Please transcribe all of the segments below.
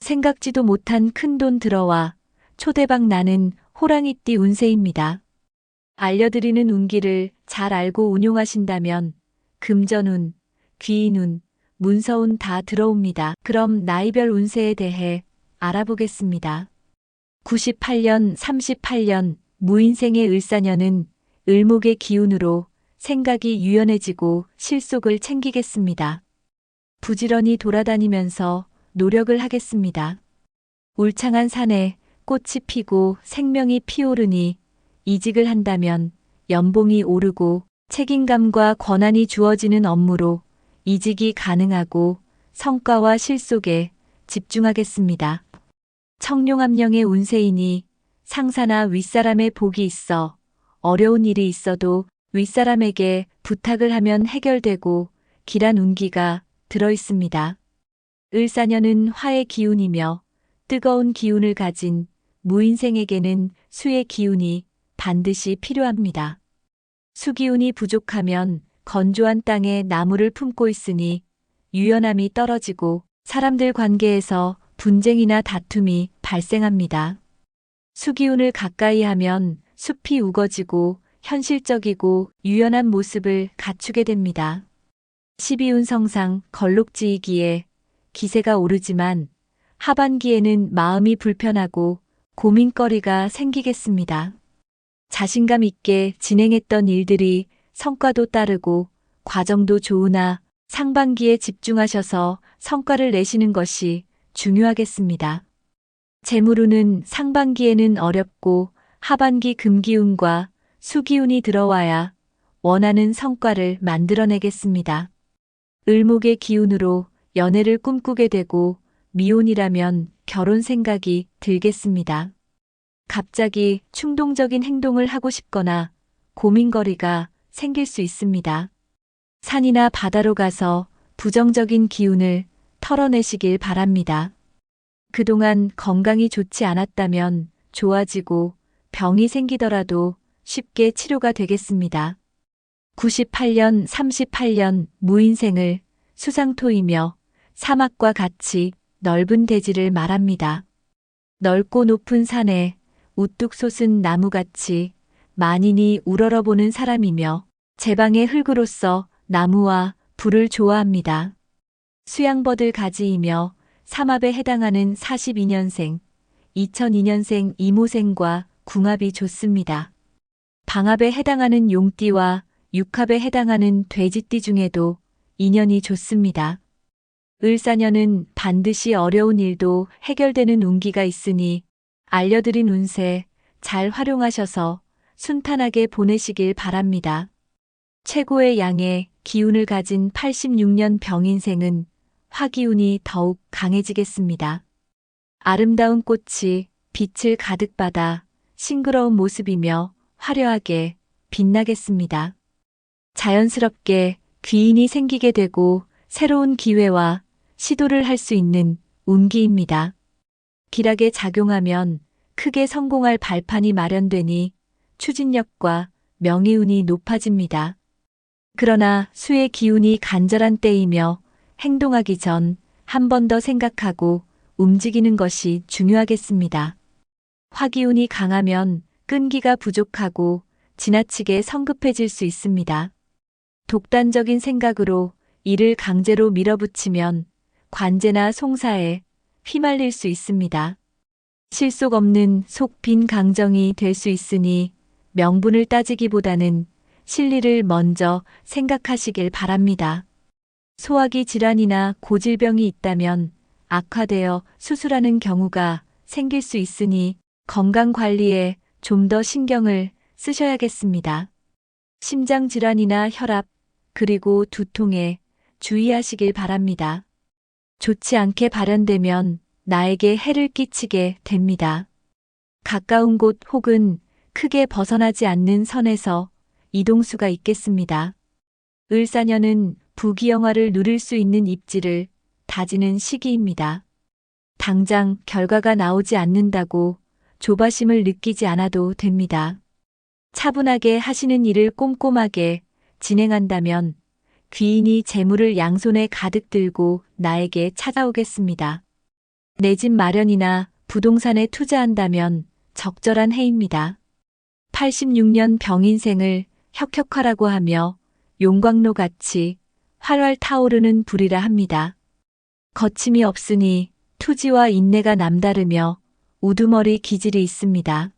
생각지도 못한 큰돈 들어와 초대박 나는 호랑이띠 운세입니다. 알려드리는 운기를 잘 알고 운용하신다면 금전운, 귀인운, 문서운 다 들어옵니다. 그럼 나이별 운세에 대해 알아보겠습니다. 98년, 38년 무인생의 을사년은 을목의 기운으로 생각이 유연해지고 실속을 챙기겠습니다. 부지런히 돌아다니면서 노력을 하겠습니다. 울창한 산에 꽃이 피고 생명이 피오르니 이직을 한다면 연봉이 오르고 책임감과 권한이 주어지는 업무로 이직이 가능하고 성과와 실속에 집중하겠습니다. 청룡암령의 운세이니 상사나 윗사람의 복이 있어 어려운 일이 있어도 윗사람에게 부탁을 하면 해결되고 길한 운기가 들어 있습니다. 을사년은 화의 기운이며 뜨거운 기운을 가진 무인생에게는 수의 기운이 반드시 필요합니다. 수기운이 부족하면 건조한 땅에 나무를 품고 있으니 유연함이 떨어지고 사람들 관계에서 분쟁이나 다툼이 발생합니다. 수기운을 가까이 하면 숲이 우거지고 현실적이고 유연한 모습을 갖추게 됩니다. 12운 성상 걸록지이기에 기세가 오르지만 하반기에는 마음이 불편하고 고민거리가 생기겠습니다. 자신감 있게 진행했던 일들이 성과도 따르고 과정도 좋으나 상반기에 집중하셔서 성과를 내시는 것이 중요하겠습니다. 재물운은 상반기에는 어렵고 하반기 금기운과 수기운이 들어와야 원하는 성과를 만들어내겠습니다. 을목의 기운으로 연애를 꿈꾸게 되고 미혼이라면 결혼 생각이 들겠습니다. 갑자기 충동적인 행동을 하고 싶거나 고민거리가 생길 수 있습니다. 산이나 바다로 가서 부정적인 기운을 털어내시길 바랍니다. 그동안 건강이 좋지 않았다면 좋아지고 병이 생기더라도 쉽게 치료가 되겠습니다. 98년, 38년 무인생을 수상토이며 사막과 같이 넓은 대지를 말합니다. 넓고 높은 산에 우뚝 솟은 나무같이 만인이 우러러보는 사람이며 제방의 흙으로서 나무와 불을 좋아합니다. 수양버들 가지이며 삼합에 해당하는 42년생, 2002년생 이모생과 궁합이 좋습니다. 방합에 해당하는 용띠와 육합에 해당하는 돼지띠 중에도 인연이 좋습니다. 을사년은 반드시 어려운 일도 해결되는 운기가 있으니 알려드린 운세 잘 활용하셔서 순탄하게 보내시길 바랍니다. 최고의 양의 기운을 가진 86년 병인생은 화기운이 더욱 강해지겠습니다. 아름다운 꽃이 빛을 가득 받아 싱그러운 모습이며 화려하게 빛나겠습니다. 자연스럽게 귀인이 생기게 되고 새로운 기회와 시도를 할 수 있는 운기입니다. 길하게 작용하면 크게 성공할 발판이 마련되니 추진력과 명예운이 높아집니다. 그러나 수의 기운이 간절한 때이며 행동하기 전 한 번 더 생각하고 움직이는 것이 중요하겠습니다. 화기운이 강하면 끈기가 부족하고 지나치게 성급해질 수 있습니다. 독단적인 생각으로 일을 강제로 밀어붙이면 관제나 송사에 휘말릴 수 있습니다. 실속 없는 속 빈 강정이 될 수 있으니 명분을 따지기보다는 실리를 먼저 생각하시길 바랍니다. 소화기 질환이나 고질병이 있다면 악화되어 수술하는 경우가 생길 수 있으니 건강 관리에 좀 더 신경을 쓰셔야겠습니다. 심장 질환이나 혈압, 그리고 두통에 주의하시길 바랍니다. 좋지 않게 발현되면 나에게 해를 끼치게 됩니다. 가까운 곳 혹은 크게 벗어나지 않는 선에서 이동수가 있겠습니다. 을사년은 부귀영화를 누릴 수 있는 입지를 다지는 시기입니다. 당장 결과가 나오지 않는다고 조바심을 느끼지 않아도 됩니다. 차분하게 하시는 일을 꼼꼼하게 진행한다면 귀인이 재물을 양손에 가득 들고 나에게 찾아오겠습니다. 내 집 마련이나 부동산에 투자한다면 적절한 해입니다. 86년 병인생을 혁혁하라고 하며 용광로 같이 활활 타오르는 불이라 합니다. 거침이 없으니 투지와 인내가 남다르며 우두머리 기질이 있습니다.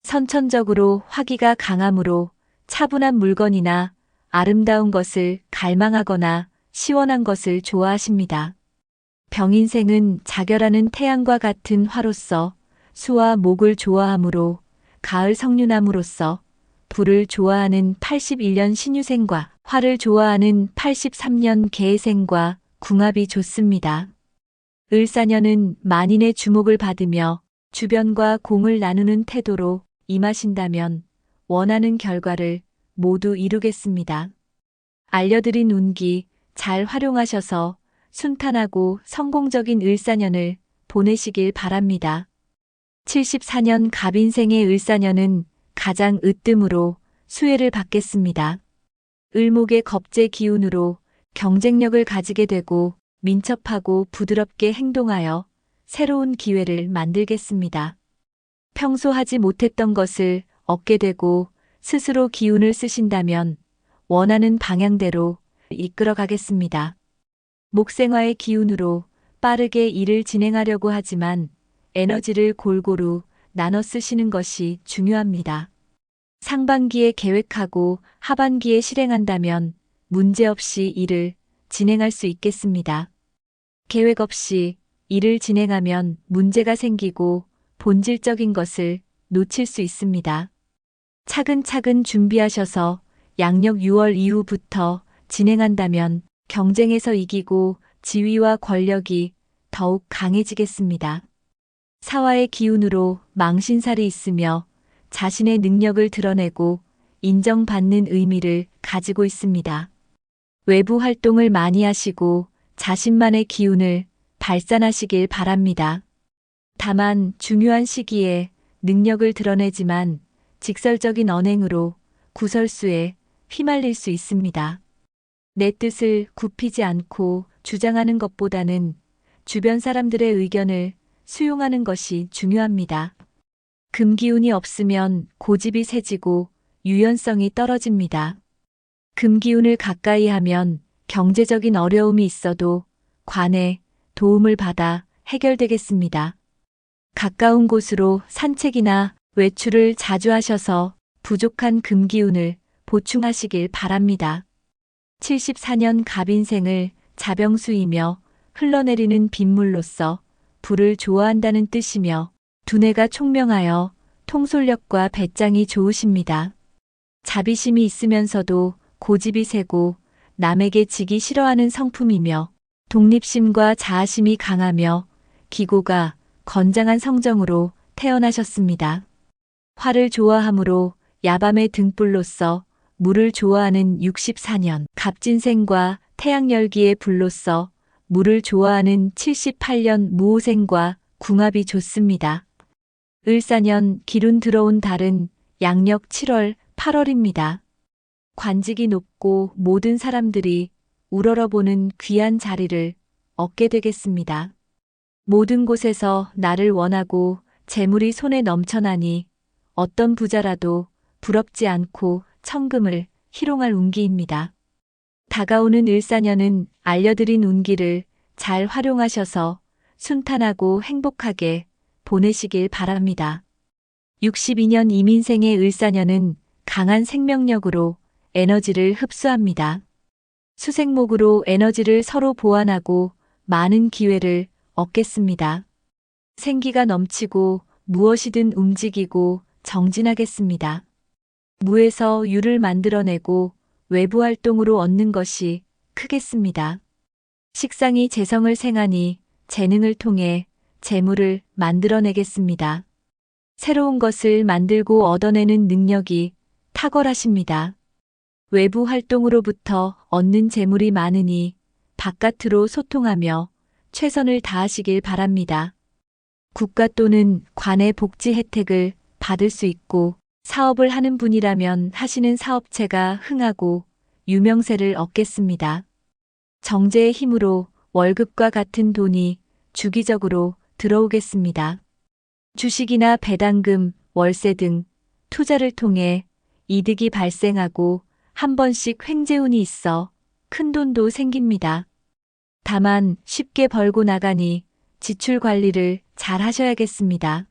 선천적으로 화기가 강하므로 차분한 물건이나 아름다운 것을 갈망하거나 시원한 것을 좋아하십니다. 병인생은 자결하는 태양과 같은 화로서 수와 목을 좋아하므로 가을 석류나무로서 불을 좋아하는 81년 신유생과 화를 좋아하는 83년 계생과 궁합이 좋습니다. 을사년은 만인의 주목을 받으며 주변과 공을 나누는 태도로 임하신다면 원하는 결과를 모두 이루겠습니다. 알려드린 운기 잘 활용하셔서 순탄하고 성공적인 을사년을 보내시길 바랍니다. 74년 갑인생의 을사년은 가장 으뜸으로 수혜를 받겠습니다. 을목의 겁재 기운으로 경쟁력을 가지게 되고 민첩하고 부드럽게 행동하여 새로운 기회를 만들겠습니다. 평소 하지 못했던 것을 얻게 되고 스스로 기운을 쓰신다면 원하는 방향대로 이끌어 가겠습니다. 목생화의 기운으로 빠르게 일을 진행하려고 하지만 에너지를 골고루 나눠 쓰시는 것이 중요합니다. 상반기에 계획하고 하반기에 실행한다면 문제없이 일을 진행할 수 있겠습니다. 계획 없이 일을 진행하면 문제가 생기고 본질적인 것을 놓칠 수 있습니다. 차근차근 준비하셔서 양력 6월 이후부터 진행한다면 경쟁에서 이기고 지위와 권력이 더욱 강해지겠습니다. 사화의 기운으로 망신살이 있으며 자신의 능력을 드러내고 인정받는 의미를 가지고 있습니다. 외부 활동을 많이 하시고 자신만의 기운을 발산하시길 바랍니다. 다만 중요한 시기에 능력을 드러내지만 직설적인 언행으로 구설수에 휘말릴 수 있습니다. 내 뜻을 굽히지 않고 주장하는 것보다는 주변 사람들의 의견을 수용하는 것이 중요합니다. 금기운이 없으면 고집이 세지고 유연성이 떨어집니다. 금기운을 가까이 하면 경제적인 어려움이 있어도 관의 도움을 받아 해결되겠습니다. 가까운 곳으로 산책이나 외출을 자주 하셔서 부족한 금기운을 보충하시길 바랍니다. 74년 갑인생을 자병수이며 흘러내리는 빗물로서 불을 좋아한다는 뜻이며 두뇌가 총명하여 통솔력과 배짱이 좋으십니다. 자비심이 있으면서도 고집이 세고 남에게 지기 싫어하는 성품이며 독립심과 자아심이 강하며 기고가 건장한 성정으로 태어나셨습니다. 화를 좋아하므로 야밤의 등불로서 물을 좋아하는 64년 갑진생과 태양열기의 불로서 물을 좋아하는 78년 무오생과 궁합이 좋습니다. 을사년 기룬 들어온 달은 양력 7월, 8월입니다. 관직이 높고 모든 사람들이 우러러보는 귀한 자리를 얻게 되겠습니다. 모든 곳에서 나를 원하고 재물이 손에 넘쳐나니 어떤 부자라도 부럽지 않고 천금을 희롱할 운기입니다. 다가오는 을사년은 알려드린 운기를 잘 활용하셔서 순탄하고 행복하게 보내시길 바랍니다. 62년 이민생의 을사년은 강한 생명력으로 에너지를 흡수합니다. 수생목으로 에너지를 서로 보완하고 많은 기회를 얻겠습니다. 생기가 넘치고 무엇이든 움직이고 정진하겠습니다. 무에서 유를 만들어내고 외부 활동으로 얻는 것이 크겠습니다. 식상이 재성을 생하니 재능을 통해 재물을 만들어내겠습니다. 새로운 것을 만들고 얻어내는 능력이 탁월하십니다. 외부 활동으로부터 얻는 재물이 많으니 바깥으로 소통하며 최선을 다하시길 바랍니다. 국가 또는 관의 복지 혜택을 받을 수 있고 사업을 하는 분이라면 하시는 사업체가 흥하고 유명세를 얻겠습니다. 정제의 힘으로 월급과 같은 돈이 주기적으로 들어오겠습니다. 주식이나 배당금, 월세 등 투자를 통해 이득이 발생하고 한 번씩 횡재운이 있어 큰 돈도 생깁니다. 다만 쉽게 벌고 나가니 지출 관리를 잘 하셔야겠습니다.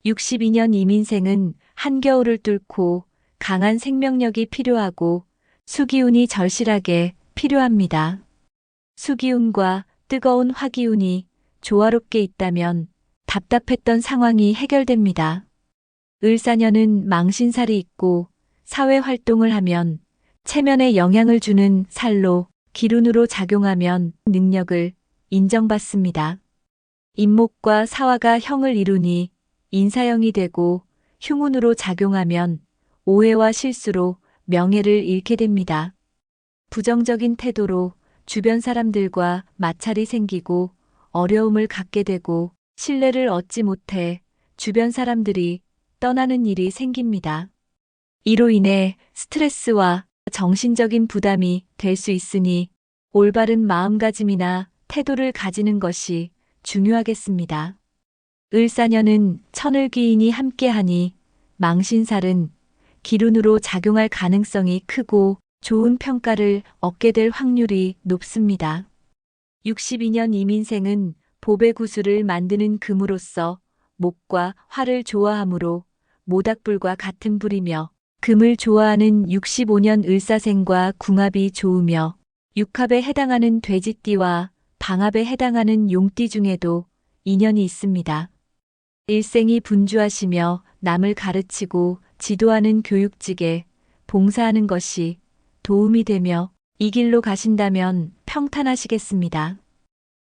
62년 이민생은 한겨울을 뚫고 강한 생명력이 필요하고 수기운이 절실하게 필요합니다. 수기운과 뜨거운 화기운이 조화롭게 있다면 답답했던 상황이 해결됩니다. 을사년은 망신살이 있고 사회활동을 하면 체면에 영향을 주는 살로 기운으로 작용하면 능력을 인정받습니다. 임목과 사화가 형을 이루니 인사형이 되고 흉운으로 작용하면 오해와 실수로 명예를 잃게 됩니다. 부정적인 태도로 주변 사람들과 마찰이 생기고 어려움을 갖게 되고 신뢰를 얻지 못해 주변 사람들이 떠나는 일이 생깁니다. 이로 인해 스트레스와 정신적인 부담이 될 수 있으니 올바른 마음가짐이나 태도를 가지는 것이 중요하겠습니다. 을사년은 천을귀인이 함께하니 망신살은 기운으로 작용할 가능성이 크고 좋은 평가를 얻게 될 확률이 높습니다. 62년 이민생은 보배 구슬을 만드는 금으로서 목과 화를 좋아하므로 모닥불과 같은 불이며 금을 좋아하는 65년 을사생과 궁합이 좋으며 육합에 해당하는 돼지띠와 방합에 해당하는 용띠 중에도 인연이 있습니다. 일생이 분주하시며 남을 가르치고 지도하는 교육직에 봉사하는 것이 도움이 되며 이 길로 가신다면 평탄하시겠습니다.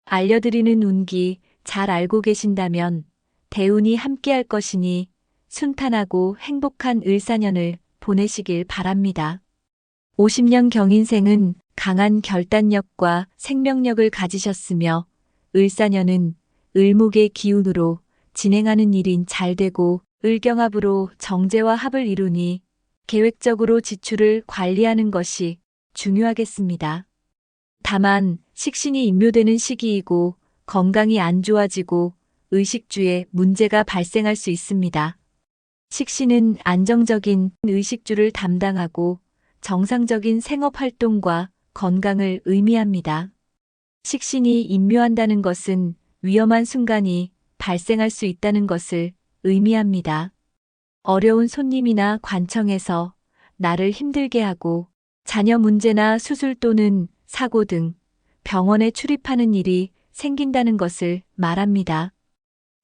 알려드리는 운기 잘 알고 계신다면 대운이 함께할 것이니 순탄하고 행복한 을사년을 보내시길 바랍니다. 50년 경인생은 강한 결단력과 생명력을 가지셨으며 을사년은 을목의 기운으로 진행하는 일인 잘 되고 을경합으로 정제와 합을 이루니 계획적으로 지출을 관리하는 것이 중요하겠습니다. 다만 식신이 인묘되는 시기이고 건강이 안 좋아지고 의식주에 문제가 발생할 수 있습니다. 식신은 안정적인 의식주를 담당하고 정상적인 생업활동과 건강을 의미합니다. 식신이 인묘한다는 것은 위험한 순간이 발생할 수 있다는 것을 의미합니다. 어려운 손님이나 관청에서 나를 힘들게 하고 자녀 문제나 수술 또는 사고 등 병원에 출입하는 일이 생긴다는 것을 말합니다.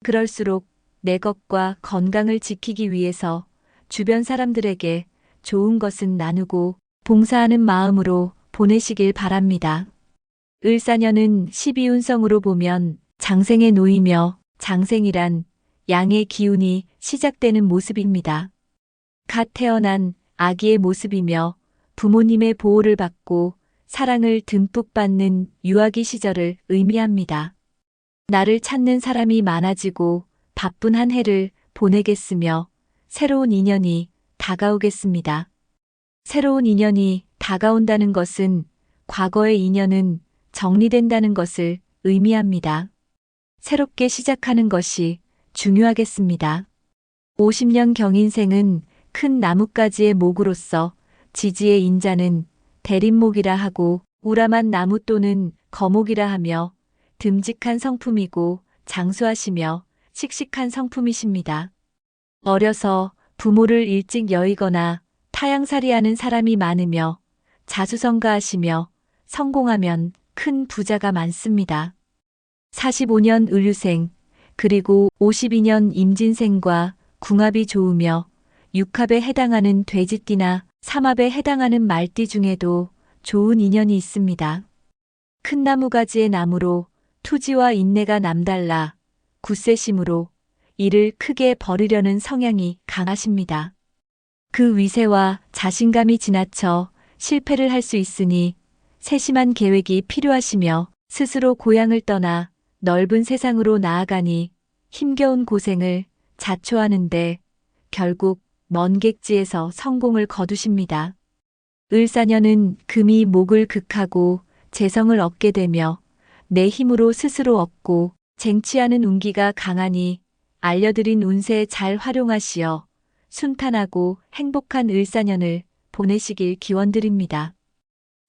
그럴수록 내 것과 건강을 지키기 위해서 주변 사람들에게 좋은 것은 나누고 봉사하는 마음으로 보내시길 바랍니다. 을사년은 12운성으로 보면 장생에 놓이며 장생이란 양의 기운이 시작되는 모습입니다. 갓 태어난 아기의 모습이며 부모님의 보호를 받고 사랑을 듬뿍 받는 유아기 시절을 의미합니다. 나를 찾는 사람이 많아지고 바쁜 한 해를 보내겠으며 새로운 인연이 다가오겠습니다. 새로운 인연이 다가온다는 것은 과거의 인연은 정리된다는 것을 의미합니다. 새롭게 시작하는 것이 중요하겠습니다. 50년 경인생은 큰 나뭇가지의 목으로서 지지의 인자는 대림목이라 하고 우람한 나무 또는 거목이라 하며 듬직한 성품이고 장수하시며 씩씩한 성품이십니다. 어려서 부모를 일찍 여의거나 타양살이하는 사람이 많으며 자수성가하시며 성공하면 큰 부자가 많습니다. 45년 을유생 그리고 52년 임진생과 궁합이 좋으며 육합에 해당하는 돼지띠나 삼합에 해당하는 말띠 중에도 좋은 인연이 있습니다. 큰 나무가지의 나무로 투지와 인내가 남달라 굳세심으로 일을 크게 벌이려는 성향이 강하십니다. 그 위세와 자신감이 지나쳐 실패를 할 수 있으니 세심한 계획이 필요하시며 스스로 고향을 떠나 넓은 세상으로 나아가니 힘겨운 고생을 자초하는데 결국 먼 객지에서 성공을 거두십니다. 을사년은 금이 목을 극하고 재성을 얻게 되며 내 힘으로 스스로 얻고 쟁취하는 운기가 강하니 알려드린 운세 잘 활용하시어 순탄하고 행복한 을사년을 보내시길 기원드립니다.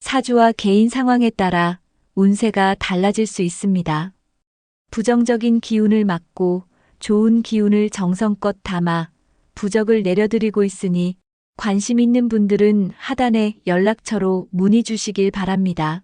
사주와 개인 상황에 따라 운세가 달라질 수 있습니다. 부정적인 기운을 막고 좋은 기운을 정성껏 담아 부적을 내려드리고 있으니 관심 있는 분들은 하단의 연락처로 문의 주시길 바랍니다.